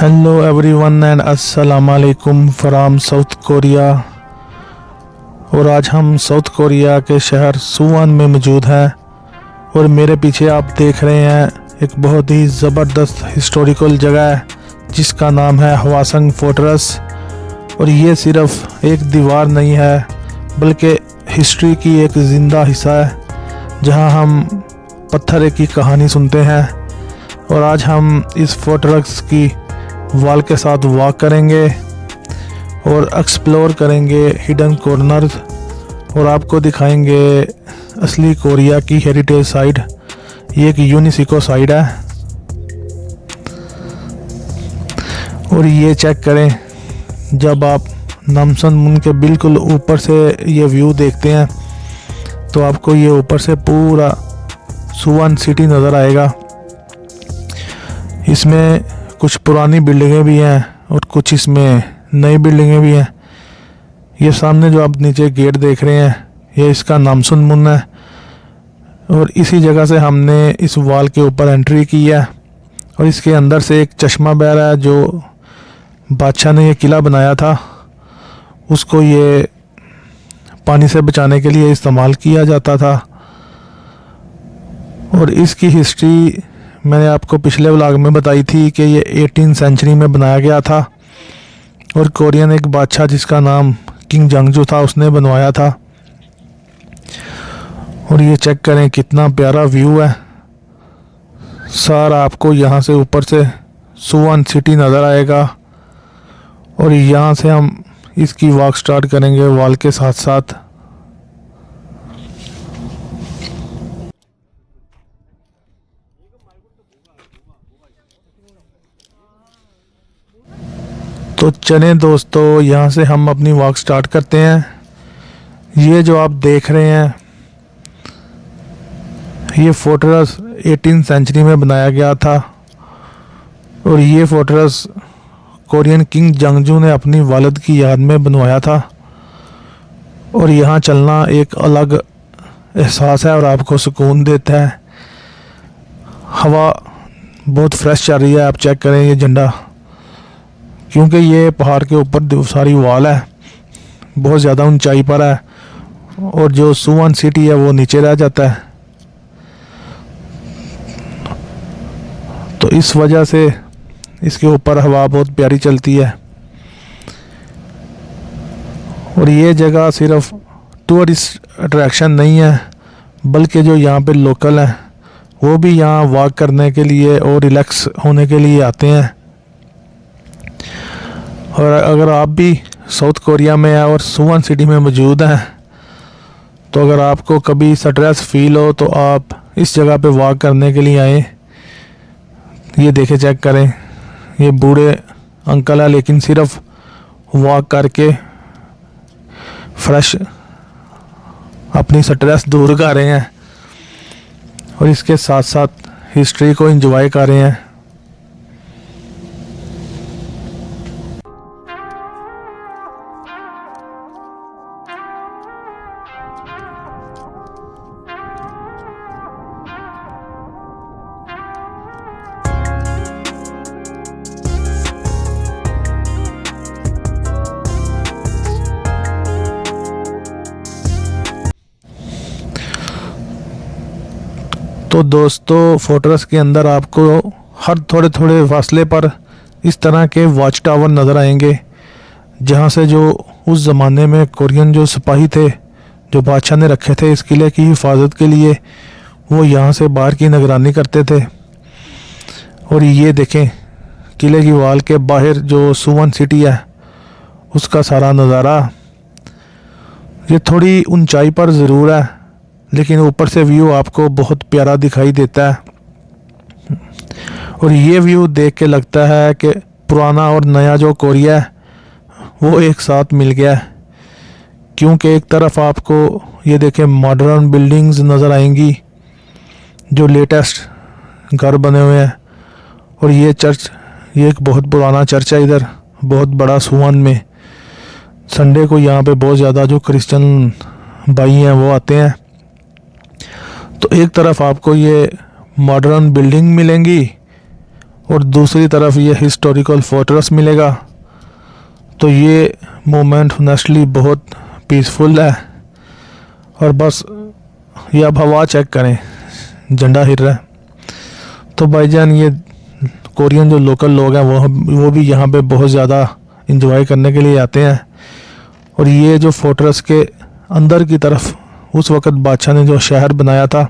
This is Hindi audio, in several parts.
हेलो एवरीवन एंड अस्सलाम वालेकुम फ्रॉम साउथ कोरिया। और आज हम साउथ कोरिया के शहर सुवॉन में मौजूद हैं और मेरे पीछे आप देख रहे हैं एक बहुत ही ज़बरदस्त हिस्टोरिकल जगह है जिसका नाम है हवासंग फोर्ट्रेस। और ये सिर्फ एक दीवार नहीं है बल्कि हिस्ट्री की एक ज़िंदा हिस्सा है जहां हम पत्थर की कहानी सुनते हैं। और आज हम इस फोर्ट्रेस की वॉल के साथ वॉक करेंगे और एक्सप्लोर करेंगे हिडन कॉर्नर्स और आपको दिखाएंगे असली कोरिया की हेरिटेज साइट। ये एक यूनेस्को साइट है। और ये चेक करें, जब आप नामसन मून के बिल्कुल ऊपर से ये व्यू देखते हैं तो आपको ये ऊपर से पूरा सुवॉन सिटी नज़र आएगा। इसमें कुछ पुरानी बिल्डिंगें भी हैं और कुछ इसमें नई बिल्डिंगें भी हैं। ये सामने जो आप नीचे गेट देख रहे हैं ये इसका नामसन मून है। और इसी जगह से हमने इस वॉल के ऊपर एंट्री की है और इसके अंदर से एक चश्मा बह रहा है जो बादशाह ने ये किला बनाया था, उसको ये पानी से बचाने के लिए इस्तेमाल किया जाता था। और इसकी हिस्ट्री मैंने आपको पिछले व्लॉग में बताई थी कि ये 18वीं सेंचुरी में बनाया गया था और कोरियन एक बादशाह जिसका नाम किंग जंगजू था उसने बनवाया था। और ये चेक करें कितना प्यारा व्यू है। सारा आपको यहाँ से ऊपर से सुवॉन सिटी नज़र आएगा। और यहाँ से हम इसकी वॉक स्टार्ट करेंगे वॉल के साथ साथ। तो चलें दोस्तों, यहाँ से हम अपनी वॉक स्टार्ट करते हैं। ये जो आप देख रहे हैं ये फोर्ट्रेस 18वीं सेंचुरी में बनाया गया था और ये फोर्ट्रेस कोरियन किंग जंगजू ने अपनी वालिद की याद में बनवाया था। और यहाँ चलना एक अलग एहसास है और आपको सुकून देता है। हवा बहुत फ्रेश चल रही है। आप चेक करें ये झंडा, क्योंकि ये पहाड़ के ऊपर सारी वॉल है, बहुत ज़्यादा ऊंचाई पर है और जो सुवॉन सिटी है वो नीचे रह जाता है। तो इस वजह से इसके ऊपर हवा बहुत प्यारी चलती है। और ये जगह सिर्फ टूरिस्ट अट्रैक्शन नहीं है बल्कि जो यहाँ पे लोकल हैं वो भी यहाँ वॉक करने के लिए और रिलैक्स होने के लिए आते हैं। और अगर आप भी साउथ कोरिया में हैं और सुवॉन सिटी में मौजूद हैं तो अगर आपको कभी स्ट्रेस फील हो तो आप इस जगह पे वॉक करने के लिए आएँ। ये देखें, चेक करें, ये बूढ़े अंकल है लेकिन सिर्फ वॉक करके फ्रेश अपनी स्ट्रेस दूर कर रहे हैं और इसके साथ साथ हिस्ट्री को एंजॉय कर रहे हैं। तो दोस्तों, फोर्ट्रेस के अंदर आपको हर थोड़े थोड़े फासले पर इस तरह के वॉच टावर नज़र आएंगे जहां से जो उस ज़माने में कोरियन जो सिपाही थे जो बादशाह ने रखे थे इस किले की हिफाजत के लिए, वो यहां से बाहर की निगरानी करते थे। और ये देखें, किले की वॉल के बाहर जो सुवॉन सिटी है उसका सारा नज़ारा। ये थोड़ी ऊंचाई पर ज़रूर है लेकिन ऊपर से व्यू आपको बहुत प्यारा दिखाई देता है। और ये व्यू देख के लगता है कि पुराना और नया जो कोरिया है वो एक साथ मिल गया है, क्योंकि एक तरफ आपको ये देखें मॉडर्न बिल्डिंग्स नज़र आएंगी जो लेटेस्ट घर बने हुए हैं। और ये चर्च, ये एक बहुत पुराना चर्च है इधर बहुत बड़ा सुवॉन में। संडे को यहाँ पे बहुत ज़्यादा जो क्रिश्चियन भाई हैं वो आते हैं। तो एक तरफ आपको ये मॉडर्न बिल्डिंग मिलेंगी और दूसरी तरफ ये हिस्टोरिकल फोर्ट्रेस मिलेगा। तो ये मोमेंट नेचुरली बहुत पीसफुल है। और बस ये अब हवा चेक करें, झंडा हिल रहा है। तो भाईजान ये कोरियन जो लोकल लोग हैं वो भी यहाँ पे बहुत ज़्यादा इंजॉय करने के लिए आते हैं। और ये जो फोर्ट्रेस के अंदर की तरफ उस वक़्त बादशाह ने जो शहर बनाया था,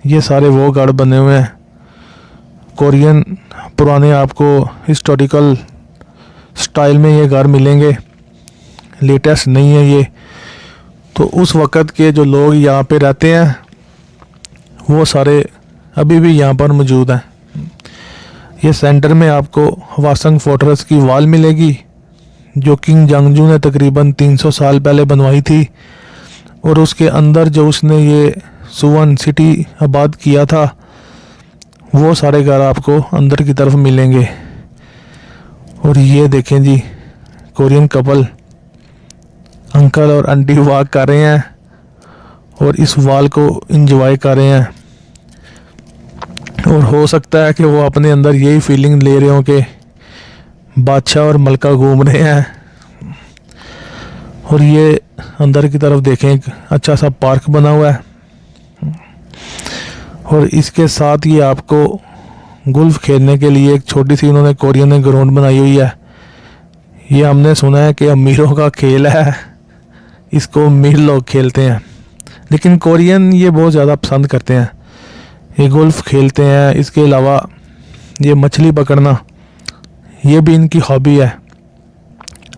ये सारे वो गढ़ बने हुए हैं कोरियन पुराने। आपको हिस्टोरिकल स्टाइल में ये घर मिलेंगे, लेटेस्ट नहीं है ये। तो उस वक़्त के जो लोग यहाँ पे रहते हैं वो सारे अभी भी यहाँ पर मौजूद हैं। ये सेंटर में आपको हवासंग फोर्ट्रेस की वॉल मिलेगी जो किंग जांगजू ने तकरीबन 300 साल पहले बनवाई थी। और उसके अंदर जो उसने ये सुवन सिटी आबाद किया था वो सारे घर आपको अंदर की तरफ मिलेंगे। और ये देखें जी, कोरियन कपल अंकल और आंटी वॉक कर रहे हैं और इस वॉल को एंजॉय कर रहे हैं। और हो सकता है कि वो अपने अंदर यही फीलिंग ले रहे हो कि बादशाह और मलका घूम रहे हैं। और ये अंदर की तरफ देखें, एक अच्छा सा पार्क बना हुआ है। और इसके साथ ही आपको गोल्फ खेलने के लिए एक छोटी सी उन्होंने कोरियन ने ग्राउंड बनाई हुई है। ये हमने सुना है कि अमीरों का खेल है, इसको अमीर लोग खेलते हैं, लेकिन कोरियन ये बहुत ज़्यादा पसंद करते हैं, ये गोल्फ खेलते हैं। इसके अलावा ये मछली पकड़ना, ये भी इनकी हॉबी है।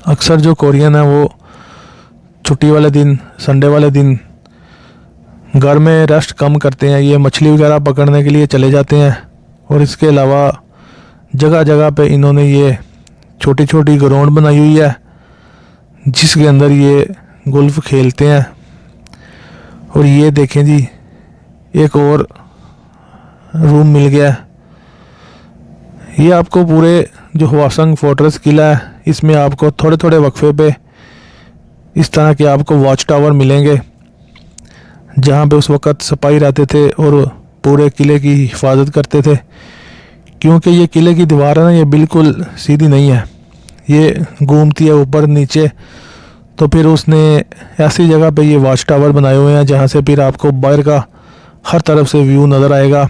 अक्सर जो कोरियन है वो छुट्टी वाले दिन, संडे वाले दिन घर में रेस्ट कम करते हैं, ये मछली वगैरह पकड़ने के लिए चले जाते हैं। और इसके अलावा जगह जगह पे इन्होंने ये छोटी छोटी ग्राउंड बनाई हुई है जिसके अंदर ये गोल्फ खेलते हैं। और ये देखें जी, एक और रूम मिल गया। ये आपको पूरे जो हवासंग फोर्ट्रेस किला है इसमें आपको थोड़े थोड़े वक्फे पे इस तरह के आपको वॉच टावर मिलेंगे जहाँ पे उस वक़्त सिपाही रहते थे और पूरे किले की हिफाजत करते थे। क्योंकि ये किले की दीवार है ना, ये बिल्कुल सीधी नहीं है, ये घूमती है ऊपर नीचे। तो फिर उसने ऐसी जगह पे ये वॉच टावर बनाए हुए हैं जहाँ से फिर आपको बाहर का हर तरफ से व्यू नज़र आएगा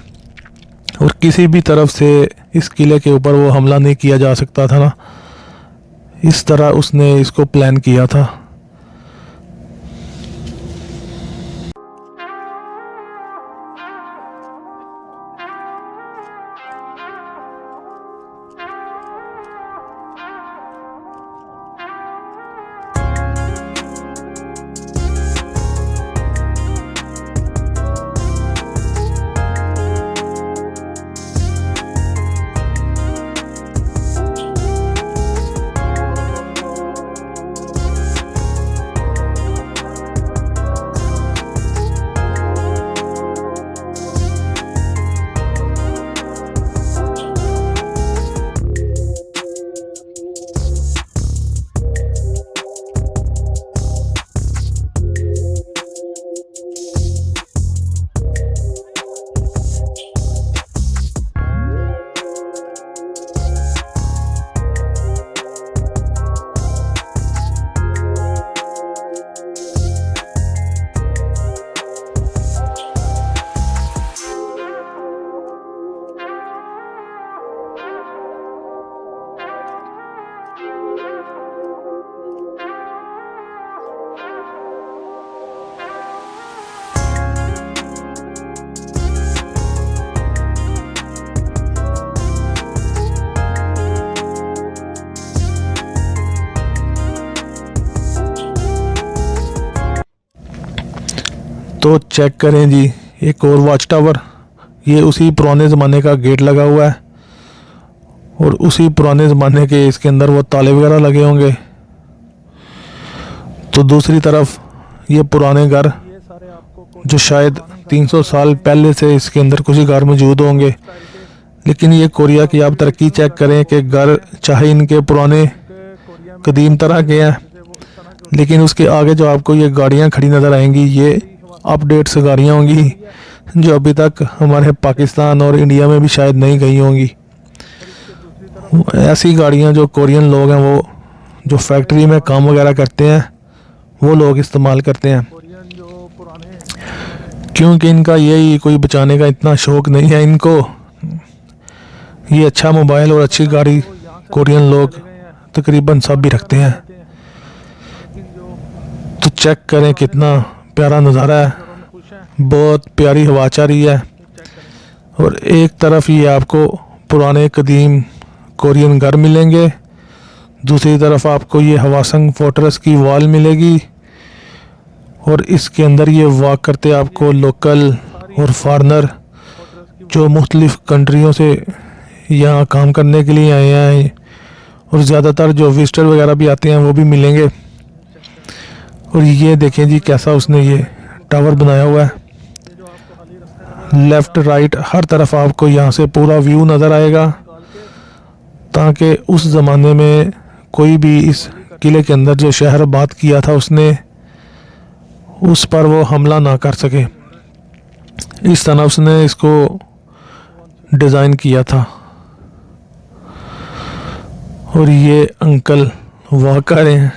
और किसी भी तरफ से इस किले के ऊपर वो हमला नहीं किया जा सकता था ना, इस तरह उसने इसको प्लान किया था। तो चेक करें जी, एक और वॉच टावर, ये उसी पुराने ज़माने का गेट लगा हुआ है और उसी पुराने ज़माने के इसके अंदर वो ताले वगैरह लगे होंगे। तो दूसरी तरफ ये पुराने घर जो शायद 300 साल पहले से इसके अंदर कुछ घर मौजूद होंगे। लेकिन ये कोरिया की आप तरक्की चेक करें कि घर चाहे इनके पुराने कदीम तरह के हैं, लेकिन उसके आगे जो आपको ये गाड़ियाँ खड़ी नज़र आएंगी ये अपडेट्स गाड़ियाँ होंगी जो अभी तक हमारे पाकिस्तान और इंडिया में भी शायद नहीं गई होंगी। ऐसी गाड़ियाँ जो कोरियन लोग हैं वो जो फैक्ट्री में काम वगैरह करते हैं वो लोग इस्तेमाल करते हैं, क्योंकि इनका यही कोई बचाने का इतना शौक़ नहीं है इनको। ये अच्छा मोबाइल और अच्छी गाड़ी कोरियन लोग तकरीबन सब भी रखते हैं। तो चेक करें कितना प्यारा नज़ारा है, बहुत प्यारी हवा चल रही है। और एक तरफ ये आपको पुराने कदीम कोरियन घर मिलेंगे, दूसरी तरफ आपको ये हवासंग फोर्ट्रेस की वॉल मिलेगी, और इसके अंदर ये वॉक करते आपको लोकल और फॉरेनर जो मुख्तलिफ़ कंट्रियों से यहाँ काम करने के लिए आए हैं, और ज़्यादातर जो विजिटर वगैरह भी आते हैं वो भी मिलेंगे। और ये देखें जी कैसा उसने ये टावर बनाया हुआ है, लेफ़्ट राइट हर तरफ आपको यहाँ से पूरा व्यू नज़र आएगा, ताकि उस ज़माने में कोई भी इस किले के अंदर जो शहर आबाद किया था उसने उस पर वो हमला ना कर सके। इस तरह उसने इसको डिज़ाइन किया था। और ये अंकल वॉक कर रहे हैं।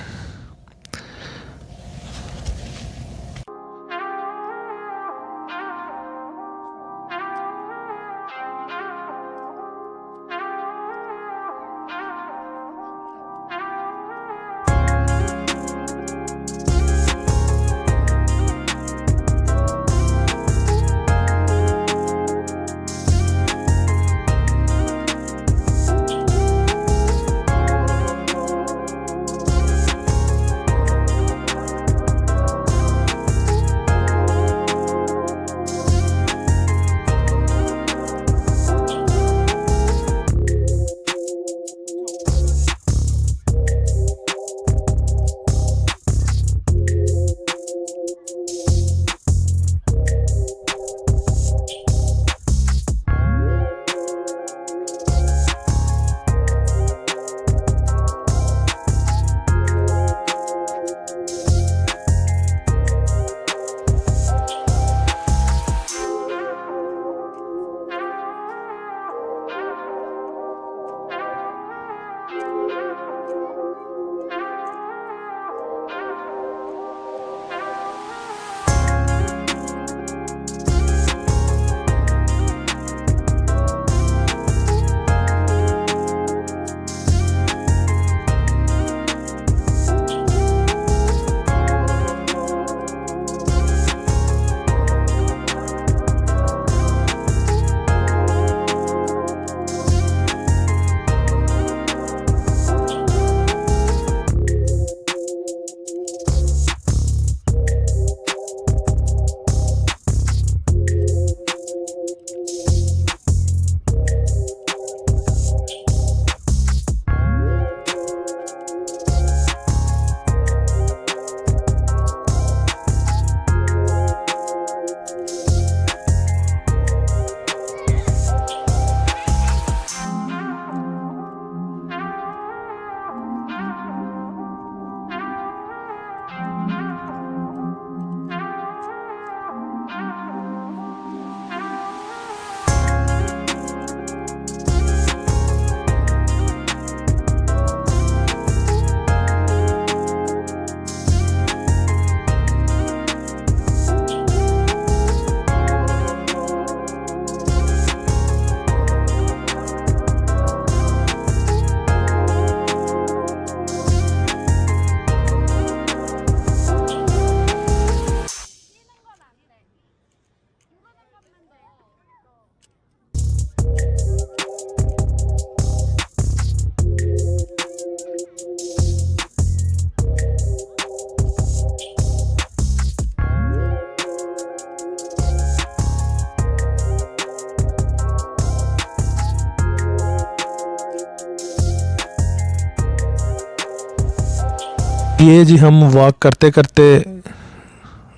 ये जी हम वॉक करते करते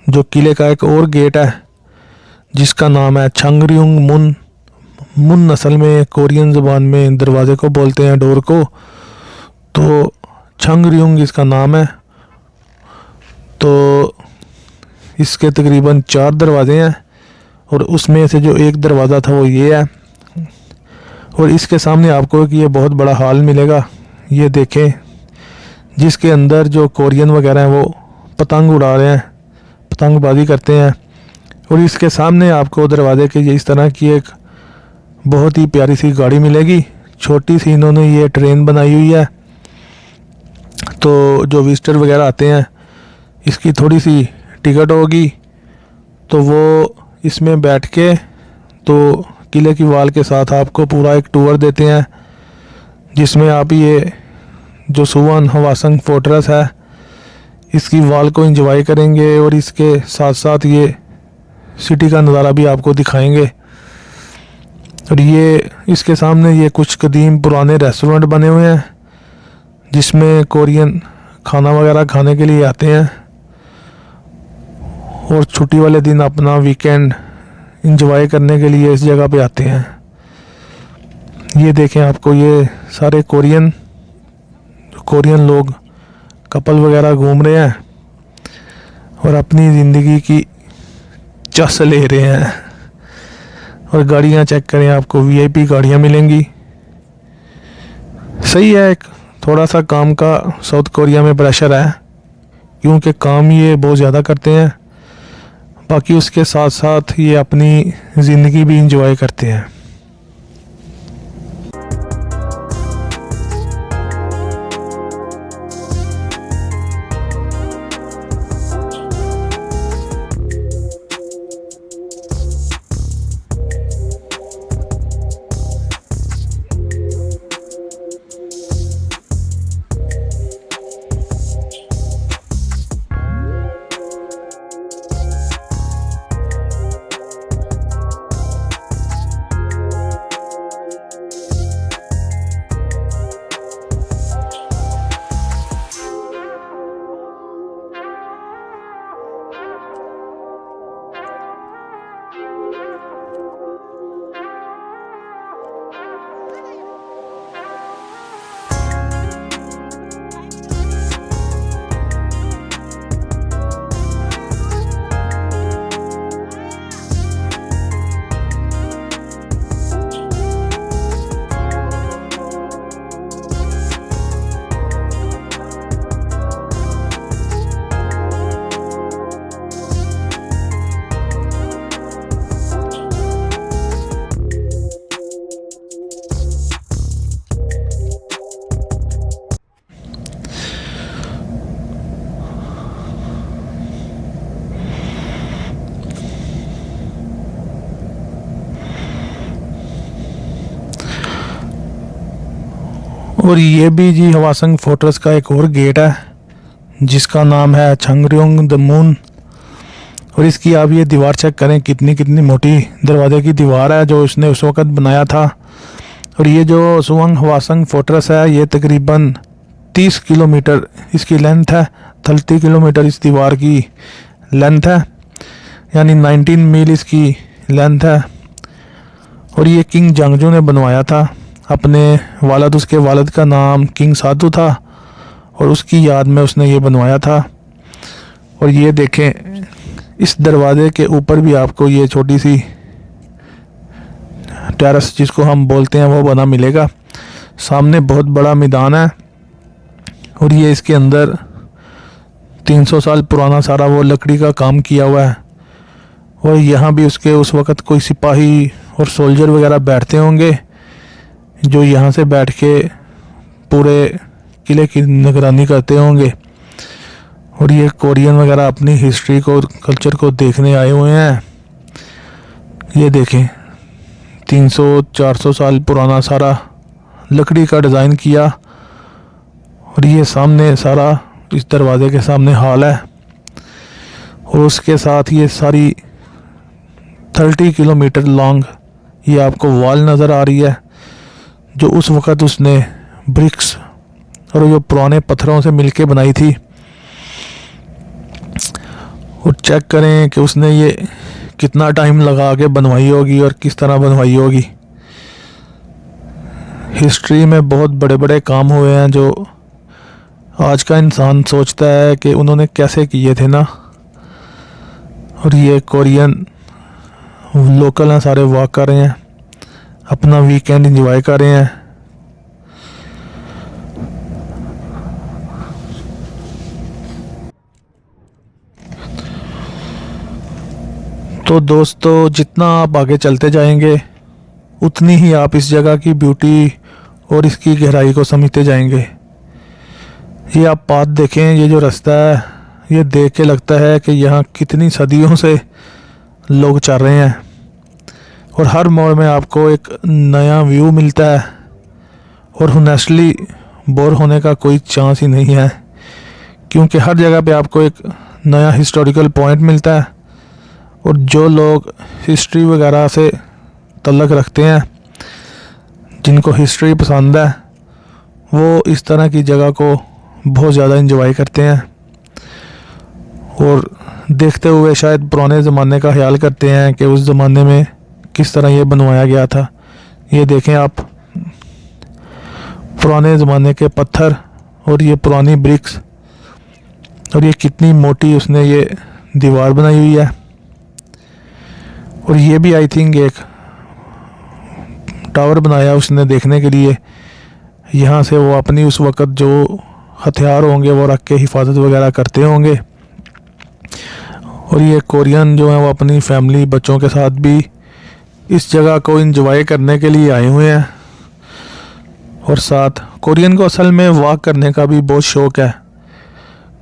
जो किले का एक और गेट है जिसका नाम है छंगरियोंग मुन। मुन असल में कोरियन ज़बान में दरवाज़े को बोलते हैं, डोर को। तो छंगरियोंग इसका नाम है। तो इसके तकरीबन 4 दरवाज़े हैं और उसमें से जो एक दरवाज़ा था वो ये है। और इसके सामने आपको कि ये बहुत बड़ा हॉल मिलेगा, ये देखें, जिसके अंदर जो कोरियन वगैरह हैं वो पतंग उड़ा रहे हैं, पतंगबाजी करते हैं। और इसके सामने आपको दरवाजे के ये इस तरह की एक बहुत ही प्यारी सी गाड़ी मिलेगी, छोटी सी इन्होंने ये ट्रेन बनाई हुई है। तो जो विजिटर वगैरह आते हैं इसकी थोड़ी सी टिकट होगी, तो वो इसमें बैठ के तो किले की वाल के साथ आपको पूरा एक टूर देते हैं, जिसमें आप ये जो सुवॉन हवासंग फोर्ट्रेस है इसकी वाल को एंजॉय करेंगे और इसके साथ साथ ये सिटी का नज़ारा भी आपको दिखाएंगे। और ये इसके सामने ये कुछ कदीम पुराने रेस्टोरेंट बने हुए हैं जिसमें कोरियन खाना वगैरह खाने के लिए आते हैं और छुट्टी वाले दिन अपना वीकेंड एंजॉय करने के लिए इस जगह पे आते हैं। ये देखें, आपको ये सारे कोरियन लोग कपल वगैरह घूम रहे हैं और अपनी ज़िंदगी की चस ले रहे हैं। और गाड़ियाँ चेक करें, आपको वीआईपी गाड़ियाँ मिलेंगी। सही है, एक थोड़ा सा काम का साउथ कोरिया में प्रेशर है क्योंकि काम ये बहुत ज़्यादा करते हैं, बाकी उसके साथ साथ ये अपनी ज़िंदगी भी इंजॉय करते हैं। और ये भी जी हवासंग फोर्ट्रेस का एक और गेट है जिसका नाम है छंगरियोंग द मून। और इसकी आप ये दीवार चेक करें, कितनी मोटी दरवाजे की दीवार है जो उसने उस वक़्त बनाया था। और ये जो सुवॉन हवासंग फोर्ट्रेस है ये तकरीबन 30 किलोमीटर इसकी लेंथ है, 30 किलोमीटर इस दीवार की लेंथ है, यानी 19 मील इसकी लेंथ है। और ये किंग जांगजू ने बनवाया था, अपने वालिद, उसके वालिद का नाम किंग साधु था और उसकी याद में उसने ये बनवाया था। और ये देखें, इस दरवाजे के ऊपर भी आपको ये छोटी सी टेरेस जिसको हम बोलते हैं वो बना मिलेगा। सामने बहुत बड़ा मैदान है और ये इसके अंदर 300 साल पुराना सारा वो लकड़ी का काम किया हुआ है। और यहाँ भी उसके उस वक़्त कोई सिपाही और सोल्जर वगैरह बैठते होंगे जो यहाँ से बैठ के पूरे किले की निगरानी करते होंगे। और ये कोरियन वगैरह अपनी हिस्ट्री को, कल्चर को देखने आए हुए हैं। ये देखें, 300-400 साल पुराना सारा लकड़ी का डिज़ाइन किया। और ये सामने सारा इस दरवाजे के सामने हॉल है और उसके साथ ये सारी 30 किलोमीटर लॉन्ग ये आपको वॉल नज़र आ रही है जो उस वक़्त उसने ब्रिक्स और जो पुराने पत्थरों से मिलके बनाई थी। और चेक करें कि उसने ये कितना टाइम लगा के बनवाई होगी और किस तरह बनवाई होगी। हिस्ट्री में बहुत बड़े बड़े काम हुए हैं जो आज का इंसान सोचता है कि उन्होंने कैसे किए थे ना। और ये कोरियन लोकल हैं, सारे वॉक कर रहे हैं, अपना वीकेंड एंजॉय कर रहे हैं। तो दोस्तों, जितना आप आगे चलते जाएंगे उतनी ही आप इस जगह की ब्यूटी और इसकी गहराई को समझते जाएंगे। ये आप बात देखें, ये जो रास्ता है, ये देख के लगता है कि यहाँ कितनी सदियों से लोग चल रहे हैं और हर मोड़ में आपको एक नया व्यू मिलता है और होनेस्टली बोर होने का कोई चांस ही नहीं है, क्योंकि हर जगह पे आपको एक नया हिस्टोरिकल पॉइंट मिलता है। और जो लोग हिस्ट्री वगैरह से तल्लक रखते हैं, जिनको हिस्ट्री पसंद है, वो इस तरह की जगह को बहुत ज़्यादा एंजॉय करते हैं और देखते हुए शायद पुराने ज़माने का ख्याल करते हैं कि उस ज़माने में किस तरह ये बनवाया गया था। ये देखें आप, पुराने ज़माने के पत्थर और ये पुरानी ब्रिक्स, और ये कितनी मोटी उसने ये दीवार बनाई हुई है। और ये भी आई थिंक एक टावर बनाया उसने देखने के लिए, यहाँ से वो अपनी उस वक़्त जो हथियार होंगे वो रख के हिफाजत वगैरह करते होंगे। और ये कोरियन जो है वो अपनी फैमिली बच्चों के साथ भी इस जगह को एंजॉय करने के लिए आए हुए हैं। और साथ कोरियन को असल में वॉक करने का भी बहुत शौक़ है,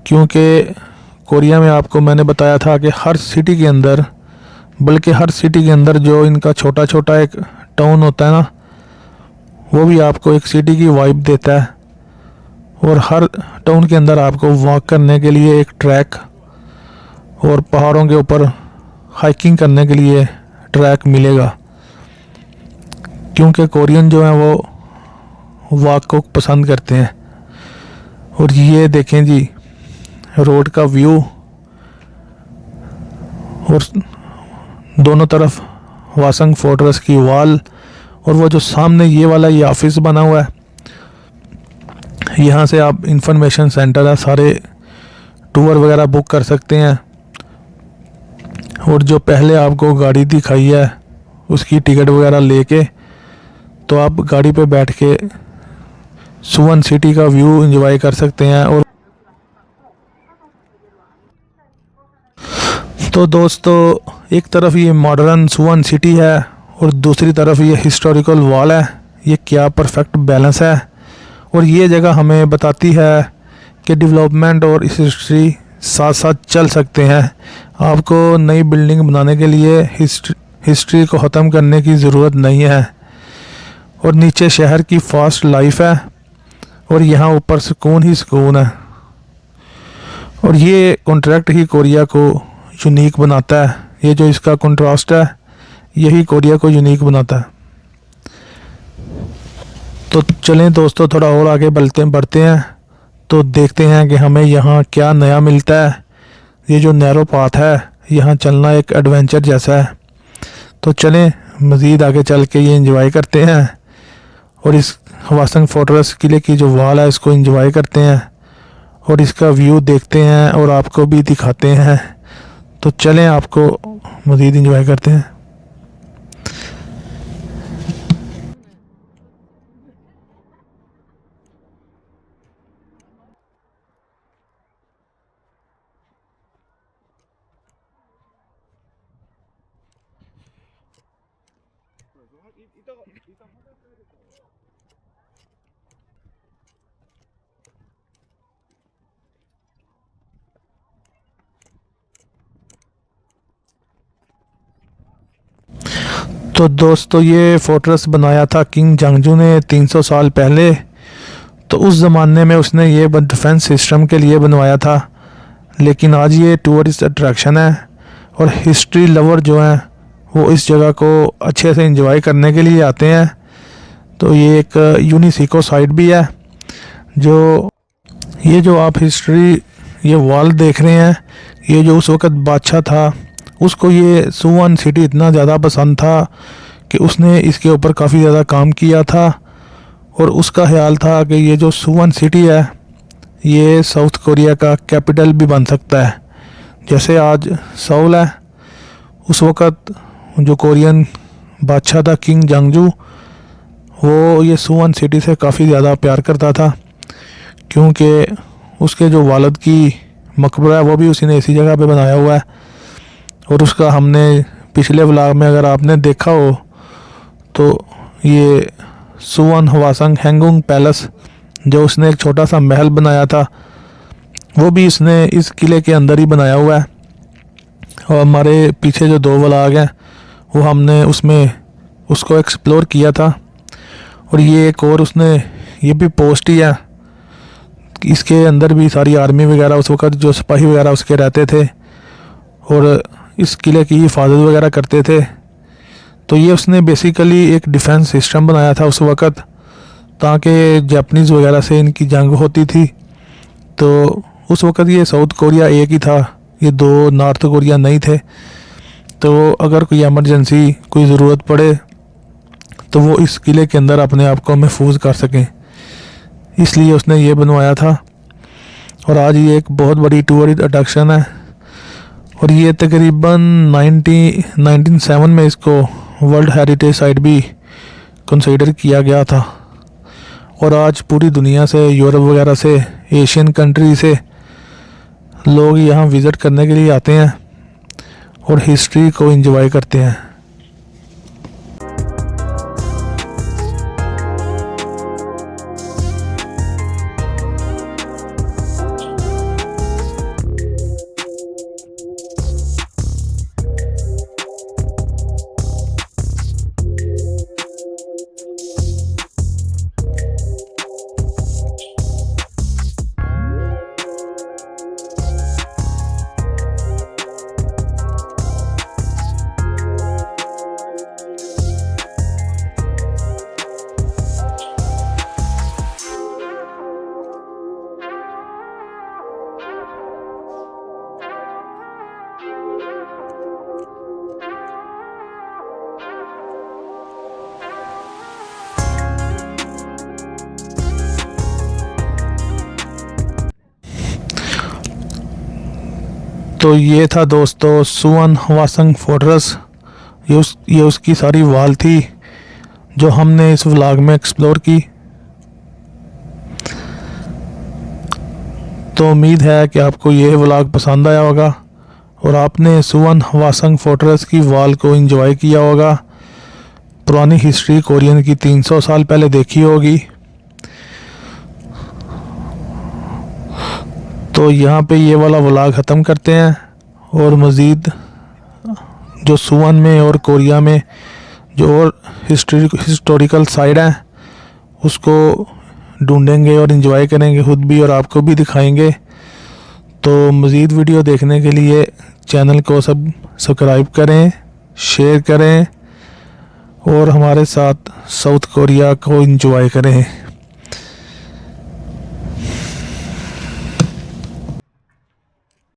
क्योंकि कोरिया में आपको मैंने बताया था कि हर सिटी के अंदर, बल्कि हर सिटी के अंदर जो इनका छोटा छोटा एक टाउन होता है ना, वो भी आपको एक सिटी की वाइब देता है। और हर टाउन के अंदर आपको वॉक करने के लिए एक ट्रैक और पहाड़ों के ऊपर हाइकिंग करने के लिए ट्रैक मिलेगा, क्योंकि कोरियन जो है वो वॉक को पसंद करते हैं। और ये देखें जी, रोड का व्यू और दोनों तरफ वासंग फोर्ट्रेस की वॉल, और वो जो सामने ये वाला ये ऑफिस बना हुआ है, यहाँ से आप इंफॉर्मेशन सेंटर है, सारे टूर वगैरह बुक कर सकते हैं। और जो पहले आपको गाड़ी दिखाई है उसकी टिकट वगैरह लेके तो आप गाड़ी पे बैठ के सुवन सिटी का व्यू एंजॉय कर सकते हैं। और तो दोस्तों, एक तरफ ये मॉडर्न सुवन सिटी है और दूसरी तरफ ये हिस्टोरिकल वॉल है। ये क्या परफेक्ट बैलेंस है। और ये जगह हमें बताती है कि डेवलपमेंट और हिस्ट्री साथ साथ चल सकते हैं। आपको नई बिल्डिंग बनाने के लिए हिस्ट्री को ख़त्म करने की ज़रूरत नहीं है। और नीचे शहर की फास्ट लाइफ है और यहाँ ऊपर सुकून ही सुकून है। और ये कॉन्ट्रैक्ट ही कोरिया को यूनिक बनाता है। ये जो इसका कंट्रास्ट है, यही कोरिया को यूनिक बनाता है। तो चलें दोस्तों, थोड़ा और आगे बढ़ते हैं तो देखते हैं कि हमें यहाँ क्या नया मिलता है। ये जो नैरो पाथ है, यहाँ चलना एक एडवेंचर जैसा है। तो चलें मज़ीद आगे चल के ये एंजॉय करते हैं और इस हवासंग फोर्ट्रेस किले की जो वॉल है इसको एंजॉय करते हैं और इसका व्यू देखते हैं और आपको भी दिखाते हैं। तो चलें आपको मज़ीद एंजॉय करते हैं। तो दोस्तों, ये फोर्ट्रेस बनाया था किंग जांगजू ने 300 साल पहले। तो उस ज़माने में उसने ये डिफेंस सिस्टम के लिए बनवाया था, लेकिन आज ये टूरिस्ट अट्रैक्शन है और हिस्ट्री लवर जो हैं वो इस जगह को अच्छे से एंजॉय करने के लिए आते हैं। तो ये एक यूनिसिको साइट भी है। ये जो आप हिस्ट्री ये वॉल देख रहे हैं, ये जो उस वक़्त बादशाह था उसको ये सुवन सिटी इतना ज़्यादा पसंद था कि उसने इसके ऊपर काफ़ी ज़्यादा काम किया था। और उसका ख्याल था कि ये जो सुवन सिटी है ये साउथ कोरिया का कैपिटल भी बन सकता है। जैसे आज सऊल है, उस वक़्त जो कोरियन बादशाह था किंग जांगजू, वो ये सुवॉन सिटी से काफ़ी ज़्यादा प्यार करता था, क्योंकि उसके जो वालिद की मकबरा है वो भी उसी ने इसी जगह पे बनाया हुआ है। और उसका हमने पिछले व्लॉग में अगर आपने देखा हो तो ये सुवॉन हवासंग हैंगुंग पैलेस, जो उसने एक छोटा सा महल बनाया था, वो भी इसने इस किले के अंदर ही बनाया हुआ है। और हमारे पीछे जो 2 व्लॉग हैं वो हमने उसमें उसको एक्सप्लोर किया था। और ये एक और उसने ये भी पोस्ट ही है, इसके अंदर भी सारी आर्मी वगैरह उस वक़्त जो सिपाही वगैरह उसके रहते थे और इस किले की हिफाजत वगैरह करते थे। तो ये उसने बेसिकली एक डिफेंस सिस्टम बनाया था उस वक़्त, ताकि जापानीज़ वगैरह से इनकी जंग होती थी। तो उस वक़्त ये साउथ कोरिया एक ही था, ये 2 नॉर्थ कोरिया नहीं थे। तो अगर कोई एमरजेंसी कोई ज़रूरत पड़े तो वो इस किले के अंदर अपने आप को महफूज कर सकें, इसलिए उसने ये बनवाया था। और आज ये एक बहुत बड़ी टूरिस्ट अट्रैक्शन है। और ये तकरीबन 1907 में इसको वर्ल्ड हेरिटेज साइट भी कंसीडर किया गया था। और आज पूरी दुनिया से, यूरोप वगैरह से, एशियन कंट्री से लोग यहाँ विज़िट करने के लिए आते हैं और हिस्ट्री को एंजॉय करते हैं। तो ये था दोस्तों सुवॉन हवासंग फोर्ट्रेस। ये उसकी सारी वाल थी जो हमने इस व्लॉग में एक्सप्लोर की। तो उम्मीद है कि आपको ये व्लॉग पसंद आया होगा और आपने सुवॉन हवासंग फोर्ट्रेस की वाल को एंजॉय किया होगा। पुरानी हिस्ट्री कोरियन की 300 साल पहले देखी होगी। तो यहाँ पे ये वाला व्लॉग ख़त्म करते हैं और मज़ीद जो सुवॉन में और कोरिया में जो और हिस्टोरिकल साइड हैं उसको ढूंढेंगे और एंजॉय करेंगे खुद भी और आपको भी दिखाएंगे। तो मज़ीद वीडियो देखने के लिए चैनल को सब्सक्राइब करें, शेयर करें और हमारे साथ साउथ कोरिया को एंजॉय करें।